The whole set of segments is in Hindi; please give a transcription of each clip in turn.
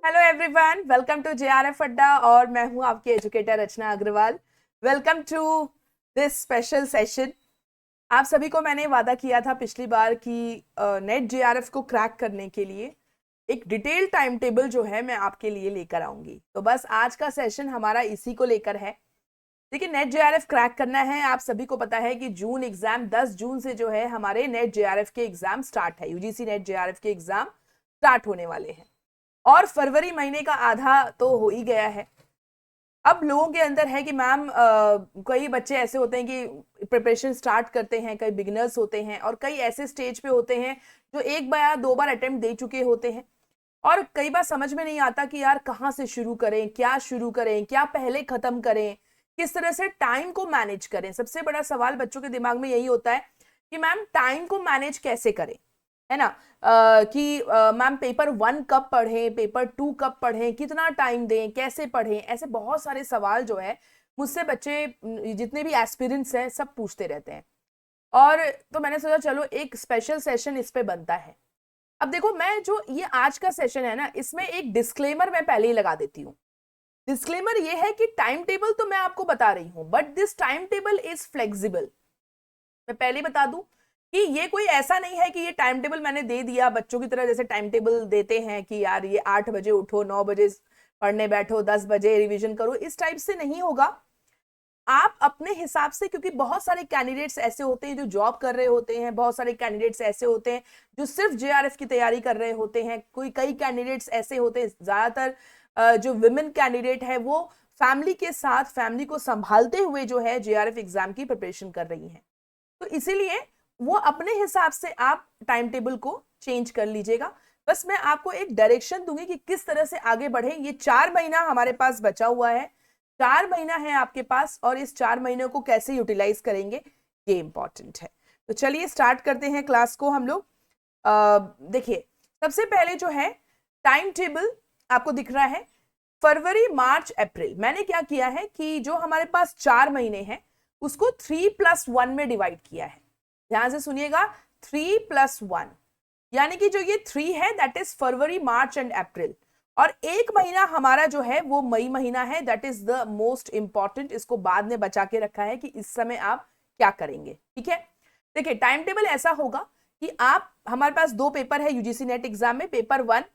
Hello everyone, welcome to JRF Adda और मैं हूं आपकी educator Rachna Agarwal. Welcome to this special session. आप सभी को मैंने वादा किया था पिछली बार कि नेट जेआरएफ को क्रैक करने के लिए एक डिटेल टाइम टेबल जो है मैं आपके लिए लेकर आऊंगी। तो बस आज का सेशन हमारा इसी को लेकर है। देखिए, नेट जेआरएफ क्रैक करना है। आप सभी को पता है कि जून एग्जाम 10 जून से जो है हमारे नेट जेआरएफ के एग्जाम स्टार्ट है। यूजीसी नेट जेआरएफ के एग्जाम स्टार्ट होने वाले हैं और फरवरी महीने का आधा तो हो ही गया है। अब लोगों के अंदर है कि मैम कई बच्चे ऐसे होते हैं कि प्रिपरेशन स्टार्ट करते हैं, कई बिगिनर्स होते हैं और कई ऐसे स्टेज पे होते हैं जो एक बार या दो बार अटेम्प्ट दे चुके होते हैं और कई बार समझ में नहीं आता कि यार कहाँ से शुरू करें, क्या शुरू करें, क्या पहले खत्म करें, किस तरह से टाइम को मैनेज करें। सबसे बड़ा सवाल बच्चों के दिमाग में यही होता है कि मैम टाइम को मैनेज कैसे करें, है ना। कि मैम पेपर 1 कब पढ़ें, पेपर 2 कब पढ़ें, कितना टाइम दें, कैसे पढ़ें, ऐसे बहुत सारे सवाल जो है मुझसे बच्चे जितने भी एस्पिरेंट्स हैं सब पूछते रहते हैं। और तो मैंने सोचा चलो एक स्पेशल सेशन इस पे बनता है। अब देखो, मैं जो ये आज का सेशन है ना, इसमें एक डिस्क्लेमर मैं पहले ही लगा देती हूँ। डिस्क्लेमर ये है कि टाइम टेबल तो मैं आपको बता रही हूँ, but this time table is flexible. मैं पहले बता दूं कि ये कोई ऐसा नहीं है कि ये टाइम टेबल मैंने दे दिया बच्चों की तरह, जैसे टाइम टेबल देते हैं कि यार ये 8 बजे उठो, 9 बजे पढ़ने बैठो, 10 बजे रिवीजन करो। इस टाइप से नहीं होगा। आप अपने हिसाब से, क्योंकि बहुत सारे कैंडिडेट्स ऐसे होते हैं जो जॉब कर रहे होते हैं, बहुत सारे कैंडिडेट्स ऐसे होते हैं जो सिर्फ जेआरएफ की तैयारी कर रहे होते हैं, कई कैंडिडेट्स ऐसे होते हैं, ज्यादातर जो विमेन कैंडिडेट है वो फैमिली के साथ, फैमिली को संभालते हुए जो है जेआरएफ एग्जाम की प्रिपरेशन कर रही हैं। तो इसीलिए वो अपने हिसाब से आप टाइम टेबल को चेंज कर लीजिएगा। बस मैं आपको एक डायरेक्शन दूंगी कि किस तरह से आगे बढ़े। ये 4 महीना हमारे पास बचा हुआ है, 4 महीना है आपके पास, और इस 4 महीनों को कैसे यूटिलाइज करेंगे ये इंपॉर्टेंट है। तो चलिए स्टार्ट करते हैं क्लास को हम लोग। देखिए, सबसे पहले जो है टाइम टेबल आपको दिख रहा है फरवरी, मार्च, अप्रैल। मैंने क्या किया है कि जो हमारे पास 4 महीने हैं उसको 3+1 में डिवाइड किया है। ध्यान से सुनिएगा, 3+1, यानी कि जो ये 3 है that is February, March and April, और एक महीना हमारा जो है वो मई महीना है, that is the most important. इसको बाद में बचा के रखा है कि इस समय आप क्या करेंगे, ठीक है। देखिए, टाइम टेबल ऐसा होगा कि आप, हमारे पास 2 पेपर है यूजीसी नेट एग्जाम में, पेपर 1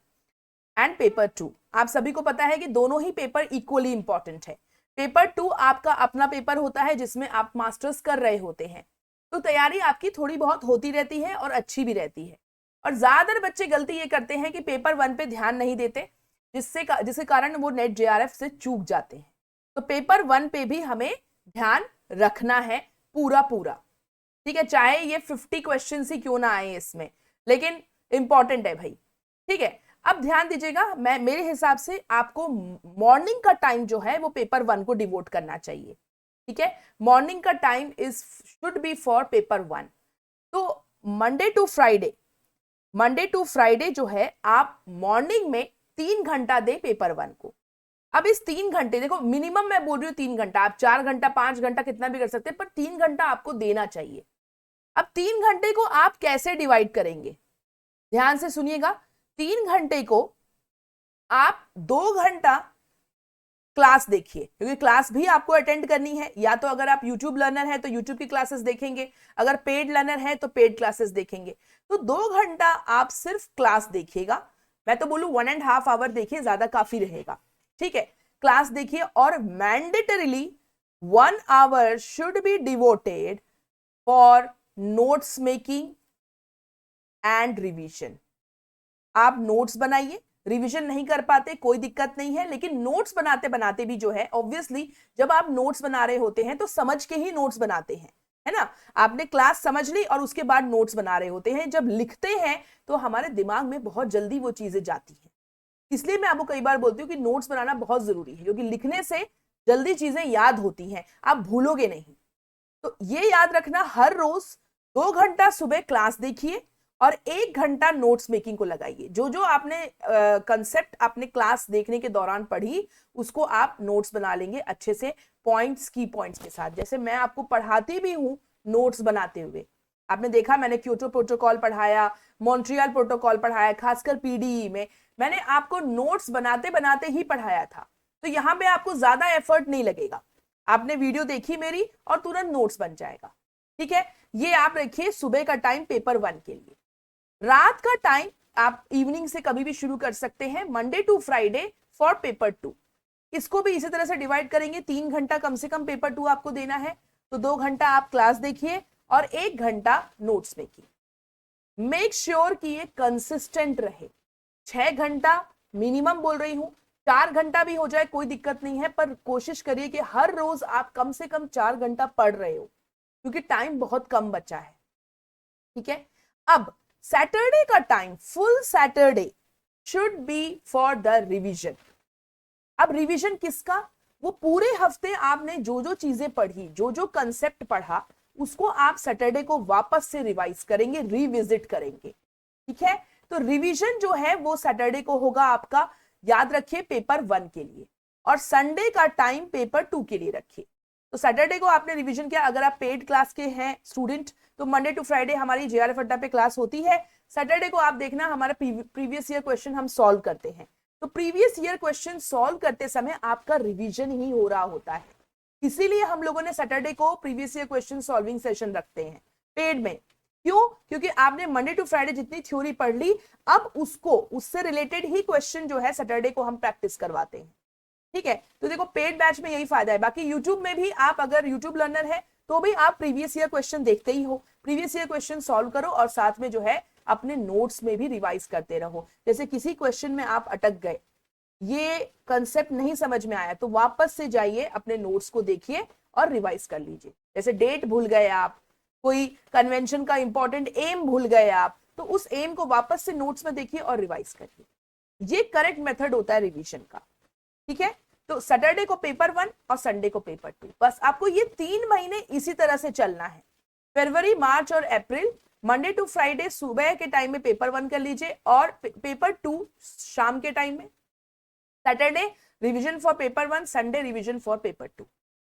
एंड पेपर 2। आप सभी को पता है कि दोनों ही पेपर इक्वली इंपॉर्टेंट है। पेपर 2 आपका अपना पेपर होता है जिसमें आप मास्टर्स कर रहे होते हैं, तो तैयारी आपकी थोड़ी बहुत होती रहती है और अच्छी भी रहती है। और ज्यादातर बच्चे गलती ये करते हैं कि पेपर 1 पे ध्यान नहीं देते, जिसके कारण वो नेट जेआरएफ से चूक जाते हैं। तो पेपर 1 पे भी हमें ध्यान रखना है पूरा पूरा, ठीक है, चाहे ये 50 क्वेश्चन ही क्यों ना आए इसमें, लेकिन इंपॉर्टेंट है भाई, ठीक है। अब ध्यान दीजिएगा, मैं मेरे हिसाब से आपको मॉर्निंग का टाइम जो है वो पेपर 1 को डिवोट करना चाहिए, ठीक है। मॉर्निंग का time is should be for paper 1। तो मंडे टू फ्राइडे जो है आप मॉर्निंग में 3 घंटा दें पेपर 1 को। अब इस 3 घंटे, देखो मिनिमम मैं बोल रही हूँ 3 घंटा, आप 4 घंटा 5 घंटा कितना भी कर सकते हैं, पर 3 घंटा आपको देना चाहिए। अब 3 घंटे को आप कैसे डिवाइड करेंगे, ध्यान से सुनिएगा। 3 घंटे को आप 2 घंटा क्लास देखिए, क्योंकि क्लास भी आपको अटेंड करनी है। या तो अगर आप यूट्यूब लर्नर है तो यूट्यूब की क्लासेस देखेंगे, अगर पेड लर्नर है तो पेड क्लासेस देखेंगे। तो 2 घंटा आप सिर्फ क्लास देखिएगा। मैं तो बोलूं 1.5 आवर देखिए, ज्यादा काफी रहेगा, ठीक है। क्लास देखिए और mandatorily 1 hour should be devoted for notes making and revision. आप नोट्स बनाइए, रिवीजन नहीं कर पाते कोई दिक्कत नहीं है, लेकिन नोट्स बनाते बनाते भी जो है, ऑब्वियसली जब आप नोट्स बना रहे होते हैं तो समझ के ही नोट्स बनाते हैं, है ना। आपने क्लास समझ ली और उसके बाद नोट्स बना रहे होते हैं। जब लिखते हैं तो हमारे दिमाग में बहुत जल्दी वो चीजें जाती हैं। इसलिए मैं आपको कई बार बोलती हूँ कि नोट्स बनाना बहुत जरूरी है, क्योंकि लिखने से जल्दी चीजें याद होती हैं, आप भूलोगे नहीं। तो ये याद रखना, हर रोज 2 घंटा सुबह क्लास देखिए और 1 घंटा नोट्स मेकिंग को लगाइए। जो जो आपने कंसेप्ट आपने क्लास देखने के दौरान पढ़ी उसको आप नोट्स बना लेंगे अच्छे से, पॉइंट्स, की पॉइंट्स के साथ, जैसे मैं आपको पढ़ाती भी हूँ नोट्स बनाते हुए। आपने देखा मैंने क्योटो प्रोटोकॉल पढ़ाया, मॉन्ट्रियल प्रोटोकॉल पढ़ाया, खासकर पीडीई में मैंने आपको नोट्स बनाते बनाते ही पढ़ाया था। तो यहाँ पे आपको ज्यादा एफर्ट नहीं लगेगा, आपने वीडियो देखी मेरी और तुरंत नोट्स बन जाएगा। ठीक है, ये आप रखिए सुबह का टाइम पेपर 1 के लिए। रात का टाइम आप इवनिंग से कभी भी शुरू कर सकते हैं, Monday to Friday for paper 2। इसको भी इसी तरह से डिवाइड करेंगे, 3 घंटा कम से कम पेपर 2 आपको देना है, तो 2 घंटा आप क्लास देखिए और 1 घंटा नोट्स मेकिंग। मेक श्योर कि ये कंसिस्टेंट रहे। 6 घंटा मिनिमम बोल रही हूं, 4 घंटा भी हो जाए कोई दिक्कत नहीं है, पर कोशिश करिए कि हर रोज आप कम से कम 4 घंटा पढ़ रहे हो, क्योंकि टाइम बहुत कम बचा है। ठीक है, अब सैटरडे का time, full Saturday should be for the revision. अब रिवीजन किसका? वो पूरे हफ्ते आपने जो जो चीजें पढ़ी, जो जो कंसेप्ट पढ़ा, उसको आप सैटरडे को वापस से रिवाइज करेंगे, रिविजिट करेंगे। ठीक है, तो रिवीजन जो है वो सैटरडे को होगा आपका, याद रखिए, पेपर 1 के लिए, और संडे का टाइम पेपर 2 के लिए रखिए। तो सैटरडे को आपने रिवीजन किया। अगर आप पेड क्लास के हैं स्टूडेंट तो मंडे टू फ्राइडे हमारी जेआरएफ अड्डा पे क्लास होती है। सैटरडे को आप देखना हमारा प्रीवियस ईयर क्वेश्चन हम सॉल्व करते हैं। तो प्रीवियस ईयर क्वेश्चन सॉल्व करते समय आपका रिवीजन ही हो रहा होता है, इसीलिए हम लोगों ने सैटरडे को previous year question solving session रखते हैं पेड में। क्यों? क्योंकि आपने मंडे टू फ्राइडे जितनी थ्योरी पढ़ ली, अब उसको, उससे रिलेटेड ही क्वेश्चन जो है सैटरडे को हम प्रैक्टिस करवाते हैं। ठीक है, तो देखो पेड बैच में यही फायदा है। बाकी यूट्यूब में भी आप अगर यूट्यूब लर्नर है तो भी आप प्रीवियस ईयर क्वेश्चन देखते ही हो, प्रीवियस ईयर क्वेश्चन सॉल्व करो और साथ में जो है अपने नोट्स में भी रिवाइज करते रहो। जैसे किसी क्वेश्चन में आप अटक गए, ये कंसेप्ट नहीं समझ में आया, तो वापस से जाइए, अपने नोट्स को देखिए और रिवाइज कर लीजिए। जैसे डेट भूल गए आप, कोई कन्वेंशन का इंपॉर्टेंट एम भूल गए आप, तो उस एम को वापस से नोट्स में देखिए और रिवाइज करिए। ये करेक्ट मेथड होता है रिवीजन का। ठीक है, तो सैटरडे को पेपर 1 और संडे को पेपर 2। बस आपको ये 3 महीने इसी तरह से चलना है। फरवरी, मार्च और अप्रैल मंडे टू फ्राइडे सुबह के टाइम में पेपर 1 कर लीजिए और पेपर 2 शाम के टाइम में। Saturday revision for paper 1, Sunday revision for paper 2।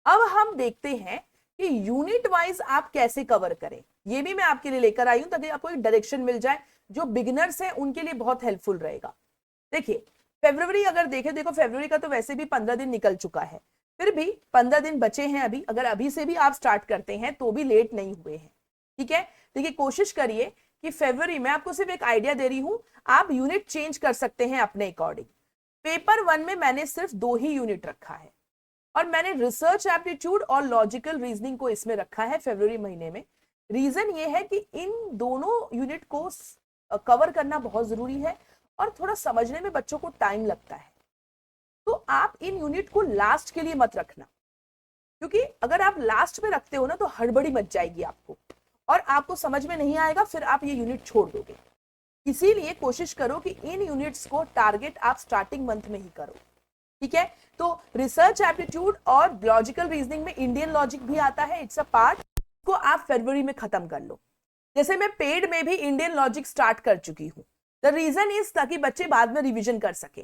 अब हम देखते हैं कि यूनिट वाइज आप कैसे कवर करें। ये भी मैं आपके लिए लेकर आई हूं ताकि आपको एक डायरेक्शन मिल जाए, जो बिगिनर्स हैं उनके लिए बहुत हेल्पफुल रहेगा। देखिए फरवरी अगर देखें, देखो फरवरी का तो वैसे भी 15 दिन निकल चुका है, फिर भी 15 दिन बचे हैं अभी। अगर अभी से भी आप स्टार्ट करते हैं तो भी लेट नहीं हुए हैं। ठीक है, देखिए कोशिश करिए कि फरवरी में, आपको सिर्फ एक आइडिया दे रही हूं, आप यूनिट चेंज कर सकते हैं अपने अकॉर्डिंग। पेपर 1 में मैंने सिर्फ 2 ही यूनिट रखा है और मैंने रिसर्च एप्टीट्यूड और लॉजिकल रीजनिंग को इसमें रखा है फरवरी महीने में। रीजन ये है कि इन दोनों यूनिट को कवर करना बहुत जरूरी है और थोड़ा समझने में बच्चों को टाइम लगता है। तो आप इन यूनिट को लास्ट के लिए मत रखना, क्योंकि अगर आप लास्ट में रखते हो ना तो हड़बड़ी मच जाएगी आपको और आपको समझ में नहीं आएगा, फिर आप ये यूनिट छोड़ दोगे। इसीलिए कोशिश करो कि इन यूनिट्स को टारगेट आप स्टार्टिंग मंथ में ही करो। ठीक है, तो रिसर्च एप्टीट्यूड और लॉजिकल रीजनिंग में इंडियन लॉजिक भी आता है, इट्स अ पार्ट, को आप फरवरी में खत्म कर लो। जैसे मैं पेड में भी इंडियन लॉजिक स्टार्ट कर चुकी हूँ। द रीजन इज ताकि बच्चे बाद में रिवीजन कर सके।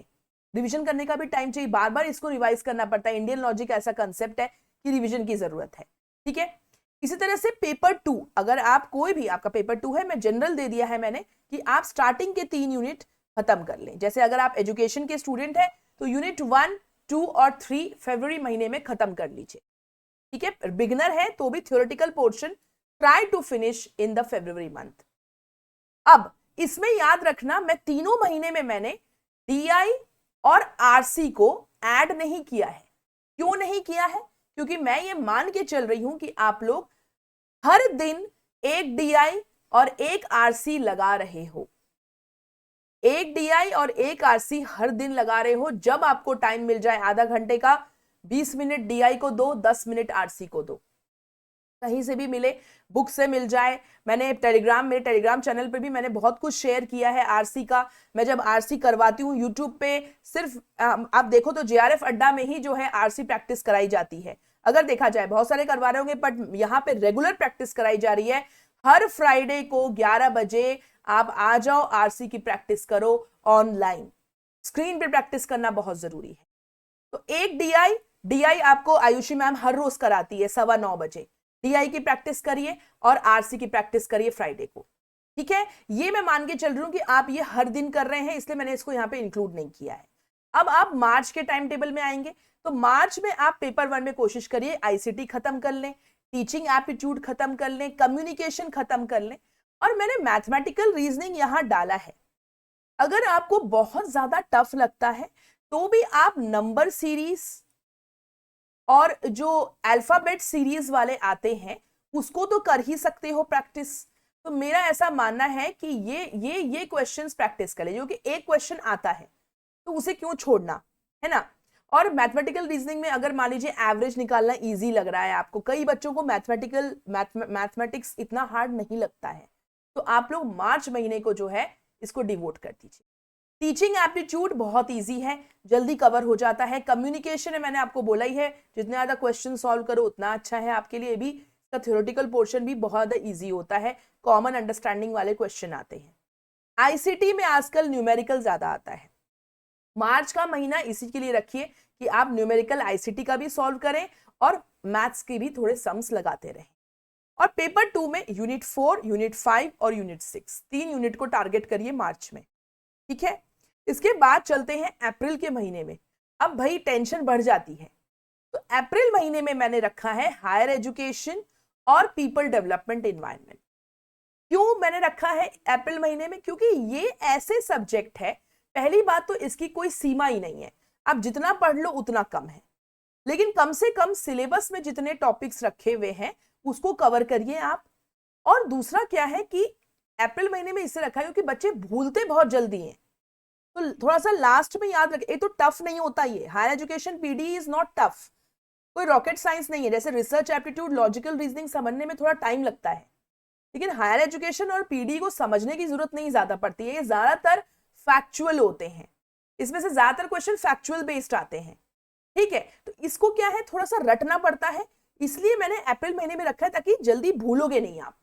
रिवीजन करने का भी टाइम चाहिए, बार बार इसको रिवाइज करना पड़ता है। इंडियन लॉजिक ऐसा कंसेप्ट है कि रिवीजन की जरूरत है। ठीक है, इसी तरह से पेपर 2, अगर आप कोई भी, आपका पेपर 2 है, मैं जनरल दे दिया है मैंने कि आप स्टार्टिंग के 3 यूनिट खत्म कर लें। जैसे अगर आप एजुकेशन के स्टूडेंट है तो यूनिट 1, 2 और 3 फरवरी महीने में खत्म कर लीजिए। ठीक है, बिगिनर है तो भी theoretical portion try to finish in the February month. अब इसमें याद रखना, मैं तीनों महीने में मैंने डीआई और आरसी को ऐड नहीं किया है। क्यों नहीं किया है? क्योंकि मैं ये मान के चल रही हूं कि आप लोग हर दिन एक डीआई और एक आरसी लगा रहे हो। एक डीआई और एक आरसी हर दिन लगा रहे हो। जब आपको टाइम मिल जाए आधा घंटे का, 20 मिनट डीआई को दो, 10 मिनट आरसी को दो, कहीं से भी मिले, बुक से मिल जाए। मैंने मेरे टेलीग्राम चैनल पे भी मैंने बहुत कुछ शेयर किया है आरसी का। मैं जब आरसी करवाती हूँ यूट्यूब पे, सिर्फ आप देखो तो जेआरएफ अड्डा में ही जो है आरसी प्रैक्टिस कराई जाती है। अगर देखा जाए बहुत सारे करवा रहे होंगे, बट यहाँ पे रेगुलर प्रैक्टिस कराई जा रही है। हर फ्राइडे को 11 बजे आप आ जाओ, आरसी की प्रैक्टिस करो ऑनलाइन। स्क्रीन पे प्रैक्टिस करना बहुत जरूरी है। तो एक डीआई आपको आयुषी मैम हर रोज कराती है 9:15 बजे। डीआई की प्रैक्टिस करिए और आरसी की प्रैक्टिस करिए फ्राइडे को, ठीक है। ये मैं मान के चल रही हूं कि आप ये हर दिन कर रहे हैं, इसलिए मैंने इसको यहाँ पे इंक्लूड नहीं किया है। अब आप मार्च के टाइम टेबल में आएंगे, तो मार्च में आप पेपर 1 में कोशिश करिए आईसीटी खत्म कर लें, टीचिंग एप्टीट्यूड खत्म कर लें, कम्युनिकेशन खत्म कर लें। और मैंने मैथमेटिकल रीजनिंग यहां डाला है। अगर आपको बहुत ज्यादा टफ लगता है तो भी आप नंबर सीरीज और जो अल्फाबेट सीरीज वाले आते हैं उसको तो कर ही सकते हो प्रैक्टिस। तो मेरा ऐसा मानना है कि ये क्वेश्चंस प्रैक्टिस कर ले, जो कि एक क्वेश्चन आता है तो उसे क्यों छोड़ना, है ना। और मैथमेटिकल रीजनिंग में अगर मान लीजिए एवरेज निकालना इजी लग रहा है आपको, कई बच्चों को मैथमेटिक्स इतना हार्ड नहीं लगता है, तो आप लोग मार्च महीने को जो है इसको डिवोट कर दीजिए। टीचिंग एप्टीट्यूड बहुत इजी है, जल्दी कवर हो जाता है। कम्युनिकेशन है, मैंने आपको बोला ही है, जितने ज्यादा क्वेश्चन सॉल्व करो उतना अच्छा है आपके लिए भी। इसका थ्योरेटिकल पोर्शन भी बहुत ज्यादा इजी होता है, कॉमन अंडरस्टैंडिंग वाले क्वेश्चन आते हैं। आईसीटी में आजकल न्यूमेरिकल ज्यादा आता है। मार्च का महीना इसी के लिए रखिए कि आप न्यूमेरिकल आईसीटी का भी सॉल्व करें और मैथ्स के भी थोड़े सम्स लगाते रहें। और पेपर 2 में यूनिट 4, यूनिट 5 और यूनिट 6, 3 यूनिट को टारगेट करिए मार्च में, ठीक है। इसके बाद चलते हैं अप्रैल के महीने में। अब भाई टेंशन बढ़ जाती है, तो अप्रैल महीने में मैंने रखा है हायर एजुकेशन और पीपल डेवलपमेंट एनवायरनमेंट। क्यों मैंने रखा है अप्रैल महीने में? क्योंकि ये ऐसे सब्जेक्ट है, पहली बात तो इसकी कोई सीमा ही नहीं है, आप जितना पढ़ लो उतना कम है, लेकिन कम से कम सिलेबस में जितने टॉपिक्स रखे हुए हैं उसको कवर करिए आप। और दूसरा क्या है कि अप्रैल महीने में इससे रखा है क्योंकि बच्चे भूलते बहुत जल्दी हैं, तो थोड़ा सा लास्ट में याद रखें। ये तो टफ नहीं होता, ये higher education PD is not tough, कोई रॉकेट साइंस नहीं है। जैसे रिसर्च एप्टीट्यूड, लॉजिकल रीजनिंग समझने में थोड़ा टाइम लगता है, लेकिन हायर एजुकेशन और पीडी को समझने की जरूरत नहीं ज्यादा पड़ती है। ये ज्यादातर फैक्चुअल होते हैं, इसमें से ज्यादातर क्वेश्चन फैक्चुअल बेस्ड आते हैं, ठीक है। तो इसको क्या है, थोड़ा सा रटना पड़ता है, इसलिए मैंने अप्रैल महीने में रखा है ताकि जल्दी भूलोगे नहीं आप,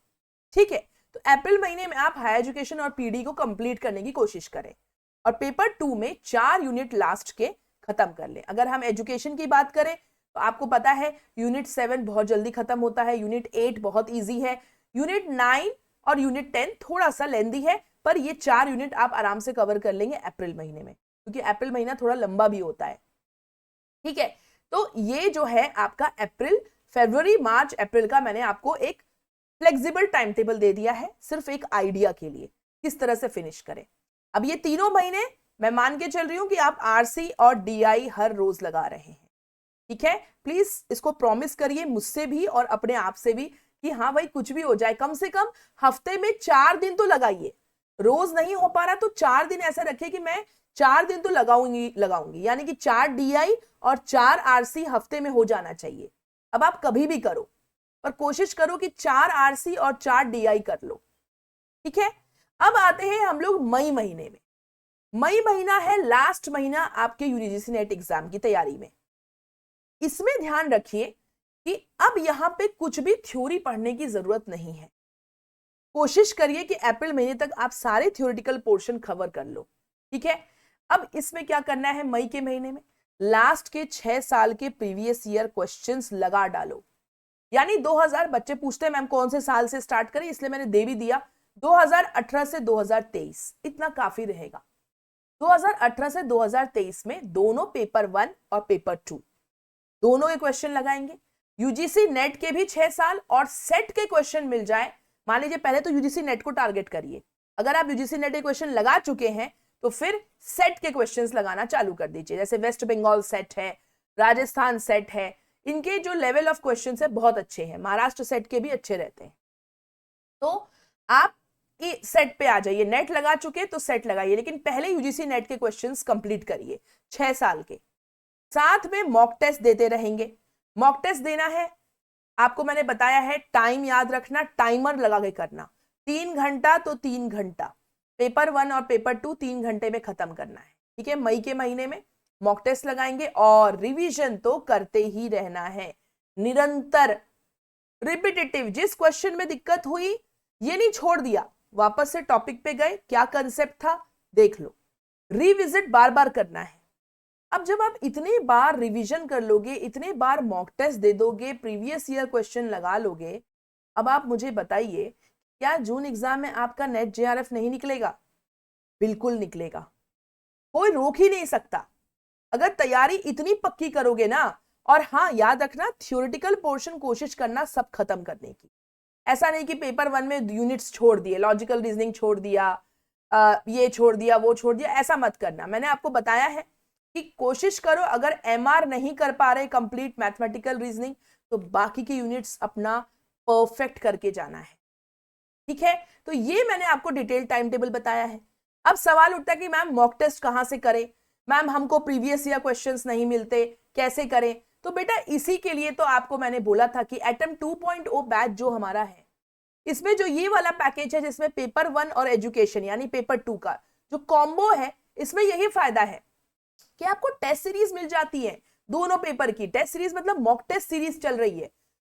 ठीक है। तो अप्रैल महीने में आप हायर एजुकेशन और पीडी को कंप्लीट करने की कोशिश करें और पेपर 2 में 4 यूनिट लास्ट के खत्म कर ले। अगर हम एजुकेशन की बात करें तो आपको पता है यूनिट 7 बहुत जल्दी खत्म होता है, यूनिट 8 बहुत इजी है, यूनिट 9 और यूनिट 10 थोड़ा सा लेंदी है, पर ये 4 यूनिट आप आराम से कवर कर लेंगे अप्रैल महीने में, क्योंकि अप्रैल महीना थोड़ा लंबा भी होता है, ठीक है। तो ये जो है आपका अप्रैल, फरवरी, मार्च, अप्रैल का मैंने आपको एक फ्लेक्सिबल टाइम टेबल दे दिया है, सिर्फ एक आइडिया के लिए किस तरह से फिनिश करें। अब ये तीनों महीने मैं मान के चल रही हूं कि आप आरसी और डीआई हर रोज लगा रहे हैं, ठीक है। प्लीज इसको प्रॉमिस करिए मुझसे भी और अपने आप से भी कि हाँ भाई कुछ भी हो जाए, कम से कम हफ्ते में 4 दिन तो लगाइए। रोज नहीं हो पा रहा तो 4 दिन ऐसा रखिए कि मैं 4 दिन तो लगाऊंगी, यानी कि 4 डीआई और 4 आरसी हफ्ते में हो जाना चाहिए। अब आप कभी भी करो, पर कोशिश करो कि 4 आरसी और 4 डीआई कर लो, ठीक है। अब आते हैं हम लोग मई महीने में। मई महीना है लास्ट महीना आपके यूजीसी नेट एग्जाम की तैयारी में। इसमें ध्यान रखिए कि अब यहां पे कुछ भी थ्योरी पढ़ने की जरूरत नहीं है। कोशिश करिए कि अप्रैल महीने तक आप सारे थ्योरेटिकल पोर्शन कवर कर लो, ठीक है। अब इसमें क्या करना है, मई के महीने में लास्ट के 6 साल के प्रीवियस ईयर क्वेश्चंस लगा डालो। यानी 2000, बच्चे पूछते हैं मैम कौन से साल से स्टार्ट करें, इसलिए मैंने दे भी दिया 2018 से 2023, इतना काफी रहेगा। 2018 से 2023 में दोनों पेपर 1 और पेपर 2 दोनों के क्वेश्चन लगाएंगे। यूजीसी नेट के भी 6 साल और सेट के क्वेश्चन मिल जाए। मान लीजिए पहले तो यूजीसी नेट को टारगेट करिए, अगर आप यूजीसी नेट के क्वेश्चन लगा चुके हैं तो फिर सेट के क्वेश्चंस लगाना चालू कर दीजिए। जैसे वेस्ट बंगाल सेट है, राजस्थान सेट है, इनके जो लेवल ऑफ क्वेश्चंस है बहुत अच्छे हैं, महाराष्ट्र सेट के भी अच्छे रहते हैं। तो आप सेट पे आ जाइए, नेट लगा चुके तो सेट लगाइए, लेकिन पहले यूजीसी नेट के क्वेश्चंस कंप्लीट करिए 6 साल के। साथ में मॉक टेस्ट देते रहेंगे। मॉक टेस्ट देना है आपको मैंने बताया है, टाइम याद रखना, टाइमर लगा के करना, 3 घंटा तो 3 घंटा, पेपर 1 और पेपर 2 3 घंटे में खत्म करना है, ठीक है। मई के महीने में मॉक टेस्ट लगाएंगे और रिवीजन तो करते ही रहना है, निरंतर रिपीटेटिव। जिस क्वेश्चन में दिक्कत हुई ये नहीं छोड़ दिया, वापस से टॉपिक पे गए, क्या कंसेप्ट था देख लो, रिविजिट बार बार करना है। अब जब आप इतने बार रिवीजन कर लोगे, इतने बार मॉक टेस्ट दे दोगे, प्रीवियस ईयर क्वेश्चन लगा लोगे, अब आप मुझे बताइए क्या जून एग्जाम में आपका नेट जेआरएफ नहीं निकलेगा? बिल्कुल निकलेगा, कोई रोक ही नहीं सकता अगर तैयारी इतनी पक्की करोगे ना। और हाँ, याद रखना थ्योरेटिकल पोर्शन कोशिश करना सब खत्म करने की। ऐसा नहीं कि पेपर 1 में यूनिट्स छोड़ दिए, लॉजिकल रीजनिंग छोड़ दिया, ये छोड़ दिया, वो छोड़ दिया, ऐसा मत करना। मैंने आपको बताया है कि कोशिश करो, अगर एमआर नहीं कर पा रहे कंप्लीट मैथमेटिकल रीजनिंग, तो बाकी के यूनिट्स अपना परफेक्ट करके जाना है, ठीक है। तो ये मैंने आपको डिटेल टाइम टेबल बताया है। अब सवाल उठता है कि मैम मॉक टेस्ट कहां से करें, मैम हमको प्रीवियस ईयर क्वेश्चंस नहीं मिलते, कैसे करें? तो बेटा इसी के लिए तो आपको मैंने बोला था कि एटम 2.0 बैच जो हमारा है, इसमें जो ये वाला पैकेज है जिसमें पेपर 1 और एजुकेशन यानी पेपर 2 का जो कॉम्बो है, इसमें यही फायदा है कि आपको टेस्ट सीरीज मिल जाती है। दोनों पेपर की टेस्ट सीरीज, मतलब मॉक टेस्ट सीरीज चल रही है।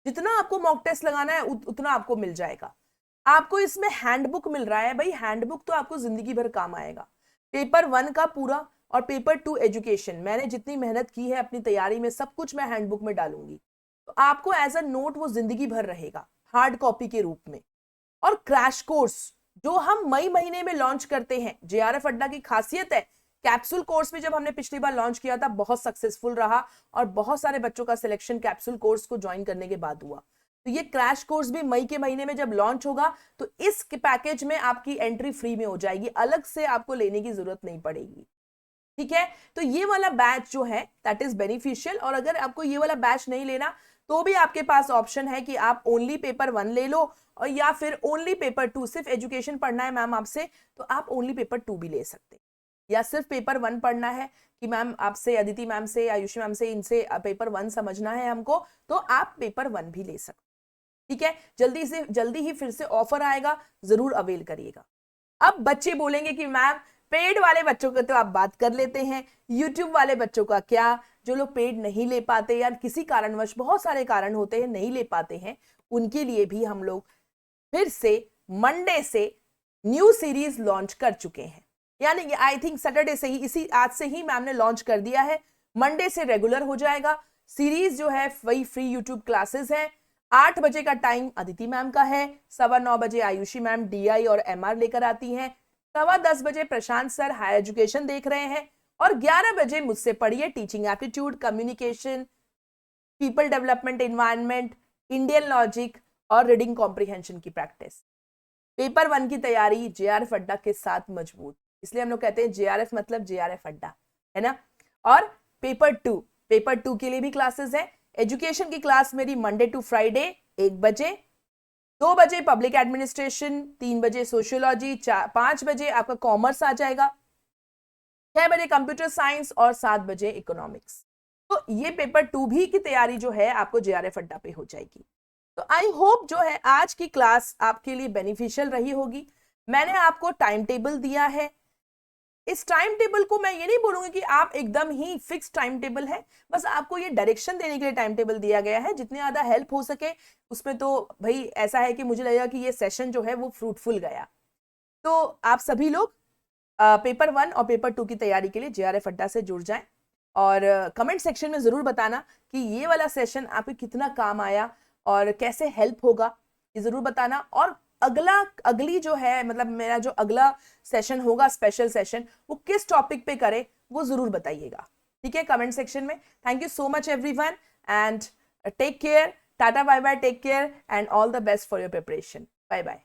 जितना आपको मॉक टेस्ट लगाना है उतना आपको मिल जाएगा। आपको इसमें हैंडबुक मिल रहा है, भाई हैंडबुक तो आपको जिंदगी भर काम आएगा। पेपर 1 का पूरा और पेपर 2 एजुकेशन, मैंने जितनी मेहनत की है अपनी तैयारी में, सब कुछ मैं हैंडबुक में डालूंगी, तो आपको एज अ नोट वो जिंदगी भर रहेगा हार्ड कॉपी के रूप में। और क्रैश कोर्स जो हम मई महीने में लॉन्च करते हैं, जेआरएफ अड्डा की खासियत है, कैप्सूल कोर्स में जब हमने पिछली बार लॉन्च किया था बहुत सक्सेसफुल रहा और बहुत सारे बच्चों का सिलेक्शन कैप्सूल कोर्स को ज्वाइन करने के बाद हुआ। तो ये क्रैश कोर्स भी मई के महीने में जब लॉन्च होगा तो इस पैकेज में आपकी एंट्री फ्री में हो जाएगी, अलग से आपको लेने की जरूरत नहीं पड़ेगी, ठीक है। तो ये वाला बैच जो है दैट इज बेनिफिशियल। और अगर आपको ये वाला बैच नहीं लेना तो भी आपके पास ऑप्शन है कि आप ओनली पेपर 1 ले लो, और या फिर ओनली पेपर 2, सिर्फ एजुकेशन पढ़ना है मैम आपसे तो आप ओनली पेपर 2 भी ले सकते हैं। या सिर्फ पेपर 1 पढ़ना है कि मैम आपसे, अदिति मैम से, आयुषी मैम से, इनसे पेपर 1 समझना है हमको, तो आप पेपर 1 भी ले सकते, ठीक है। जल्दी ही फिर से ऑफर आएगा, जरूर अवेल करिएगा। अब बच्चे बोलेंगे कि मैम पेड वाले बच्चों को तो आप बात कर लेते हैं, यूट्यूब वाले बच्चों का क्या? जो लोग पेड नहीं ले पाते या किसी कारणवश, बहुत सारे कारण होते हैं नहीं ले पाते हैं, उनके लिए भी हम लोग फिर से मंडे से न्यू सीरीज लॉन्च कर चुके हैं। यानी आई थिंक सैटरडे से ही, इसी आज से ही मैम ने लॉन्च कर दिया है। मंडे से रेगुलर हो जाएगा सीरीज, जो है वही फ्री यूट्यूब क्लासेस है। 8 बजे का टाइम अदिति मैम का है, 9:15 बजे आयुषी मैम डीआई और एमआर लेकर आती हैं, 10:15 बजे प्रशांत सर हायर एजुकेशन देख रहे हैं, और 11 बजे मुझसे पढ़िए teaching aptitude, communication, people development, environment, Indian logic और रीडिंग कॉम्प्रिहेंशन की प्रैक्टिस। पेपर 1 की तैयारी जेआरएफ अड्डा के साथ मजबूत, इसलिए हम लोग कहते हैं जेआरएफ मतलब जेआरएफ अड्डा, है ना। और पेपर 2 के लिए भी क्लासेस है। एजुकेशन की क्लास मेरी मंडे टू फ्राइडे 1 बजे, 2 बजे पब्लिक एडमिनिस्ट्रेशन, 3 बजे सोशियोलॉजी, 5 बजे आपका कॉमर्स आ जाएगा, 6 बजे कंप्यूटर साइंस और 7 बजे इकोनॉमिक्स। तो ये पेपर 2 भी की तैयारी जो है आपको जेआरएफ अड्डा पे हो जाएगी। तो आई होप जो है आज की क्लास आपके लिए बेनिफिशियल रही होगी। मैंने आपको टाइम टेबल दिया है। इस टाइम टेबल को मैं ये नहीं बोलूंगी कि आप एकदम ही फिक्स टाइम टेबल है, बस आपको ये डायरेक्शन देने के लिए टाइम टेबल दिया गया है, जितनी ज्यादा हेल्प हो सके उसमें। तो भाई ऐसा है कि मुझे लगेगा कि ये सेशन जो है वो फ्रूटफुल गया। तो आप सभी लोग पेपर 1 और पेपर 2 की तैयारी के लिए जेआरएफ अड्डा से जुड़ जाएं, और कमेंट सेक्शन में जरूर बताना कि ये वाला सेशन आपको कितना काम आया और कैसे हेल्प होगा, ये जरूर बताना। और अगली जो है, मतलब मेरा जो अगला सेशन होगा, स्पेशल सेशन, वो किस टॉपिक पे करे वो जरूर बताइएगा, ठीक है, कमेंट सेक्शन में। Thank you so much everyone and take care, tata bye bye, take care and all the best for your preparation. Bye bye.